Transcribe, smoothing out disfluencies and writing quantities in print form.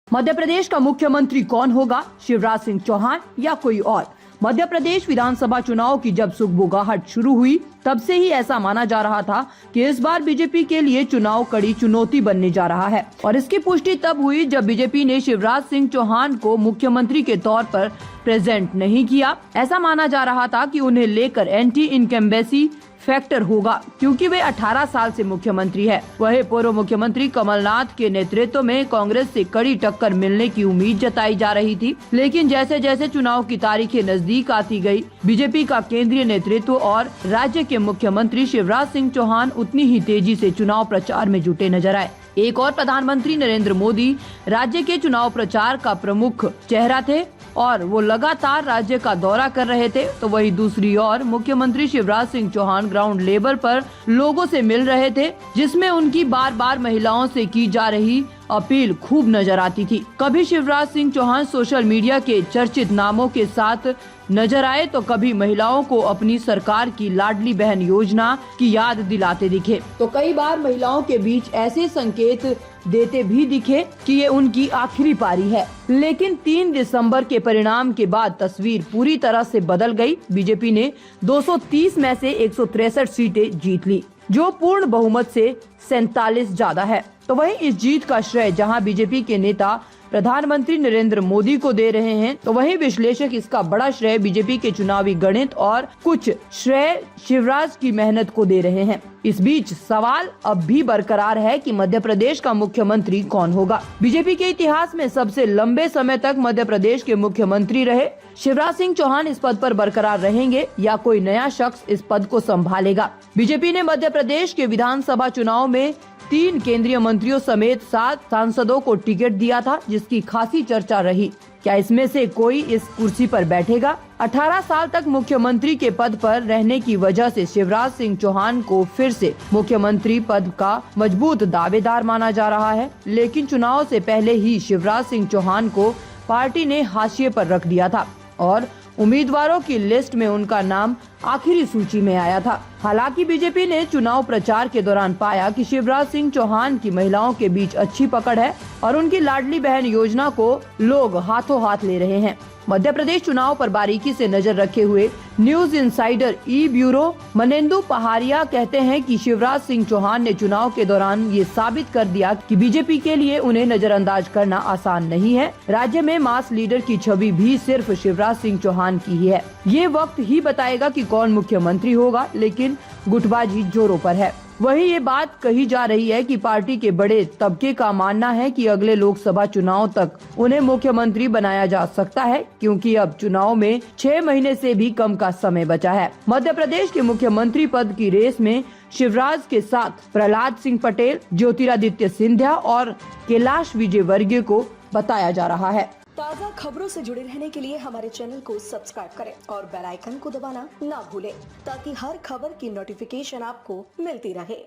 मध्य प्रदेश का मुख्यमंत्री कौन होगा, शिवराज सिंह चौहान या कोई और? मध्य प्रदेश विधानसभा चुनाव की जब सुगबुगाहट शुरू हुई तब से ही ऐसा माना जा रहा था कि इस बार बीजेपी के लिए चुनाव कड़ी चुनौती बनने जा रहा है। और इसकी पुष्टि तब हुई जब बीजेपी ने शिवराज सिंह चौहान को मुख्यमंत्री के तौर पर प्रेजेंट नहीं किया। ऐसा माना जा रहा था कि उन्हें लेकर एंटी इनकम्बेंसी फैक्टर होगा क्योंकि वे 18 साल से मुख्यमंत्री है। वही पूर्व मुख्यमंत्री कमलनाथ के नेतृत्व में कांग्रेस से कड़ी टक्कर मिलने की उम्मीद जताई जा रही थी, लेकिन जैसे जैसे चुनाव की तारीखें नजदीक आती गई, बीजेपी का केंद्रीय नेतृत्व और राज्य के मुख्यमंत्री शिवराज सिंह चौहान उतनी ही तेजी से चुनाव प्रचार में जुटे नजर आए। एक और प्रधानमंत्री नरेंद्र मोदी राज्य के चुनाव प्रचार का प्रमुख चेहरा थे और वो लगातार राज्य का दौरा कर रहे थे, तो वही दूसरी ओर मुख्यमंत्री शिवराज सिंह चौहान ग्राउंड लेवल पर लोगों से मिल रहे थे, जिसमें उनकी बार बार महिलाओं से की जा रही अपील खूब नजर आती थी। कभी शिवराज सिंह चौहान सोशल मीडिया के चर्चित नामों के साथ नजर आए तो कभी महिलाओं को अपनी सरकार की लाडली बहन योजना की याद दिलाते दिखे, तो कई बार महिलाओं के बीच ऐसे संकेत देते भी दिखे कि ये उनकी आखिरी पारी है। लेकिन 3 दिसंबर के परिणाम के बाद तस्वीर पूरी तरह से बदल गई। बीजेपी ने 230 में से 163 सीटें जीत ली, जो पूर्ण बहुमत से 47 ज्यादा है। तो वहीं इस जीत का श्रेय जहां बीजेपी के नेता प्रधानमंत्री नरेंद्र मोदी को दे रहे हैं, तो वहीं विश्लेषक इसका बड़ा श्रेय बीजेपी के चुनावी गणित और कुछ श्रेय शिवराज की मेहनत को दे रहे हैं। इस बीच सवाल अब भी बरकरार है कि मध्य प्रदेश का मुख्यमंत्री कौन होगा। बीजेपी के इतिहास में सबसे लंबे समय तक मध्य प्रदेश के मुख्यमंत्री रहे शिवराज सिंह चौहान इस पद पर बरकरार रहेंगे या कोई नया शख्स इस पद को संभालेगा। बीजेपी ने मध्य प्रदेश के विधानसभा चुनाव में 3 केंद्रीय मंत्रियों समेत 7 सांसदों को टिकट दिया था, जिसकी खासी चर्चा रही। क्या इसमें से कोई इस कुर्सी पर बैठेगा? 18 साल तक मुख्यमंत्री के पद पर रहने की वजह से शिवराज सिंह चौहान को फिर से मुख्यमंत्री पद का मजबूत दावेदार माना जा रहा है। लेकिन चुनाव से पहले ही शिवराज सिंह चौहान को पार्टी ने हाशिए पर रख दिया था और उम्मीदवारों की लिस्ट में उनका नाम आखिरी सूची में आया था। हालांकि बीजेपी ने चुनाव प्रचार के दौरान पाया कि शिवराज सिंह चौहान की महिलाओं के बीच अच्छी पकड़ है और उनकी लाडली बहन योजना को लोग हाथों हाथ ले रहे हैं। मध्य प्रदेश चुनाव पर बारीकी से नजर रखे हुए न्यूज इंसाइडर ई ब्यूरो मनेंदु पहाड़िया कहते हैं कि शिवराज सिंह चौहान ने चुनाव के दौरान ये साबित कर दिया कि बीजेपी के लिए उन्हें नजरअंदाज करना आसान नहीं है। राज्य में मास लीडर की छवि भी सिर्फ शिवराज सिंह चौहान की ही है। ये वक्त ही बताएगा कि कौन मुख्यमंत्री होगा, लेकिन गुटबाजी जोरों पर है। वही ये बात कही जा रही है कि पार्टी के बड़े तबके का मानना है कि अगले लोकसभा चुनाव तक उन्हें मुख्यमंत्री बनाया जा सकता है, क्योंकि अब चुनाव में 6 महीने से भी कम का समय बचा है। मध्य प्रदेश के मुख्यमंत्री पद की रेस में शिवराज के साथ प्रहलाद सिंह पटेल, ज्योतिरादित्य सिंधिया और कैलाश विजयवर्गीय को बताया जा रहा है। ताज़ा खबरों से जुड़े रहने के लिए हमारे चैनल को सब्सक्राइब करें और बेल आइकन को दबाना ना भूलें, ताकि हर खबर की नोटिफिकेशन आपको मिलती रहे।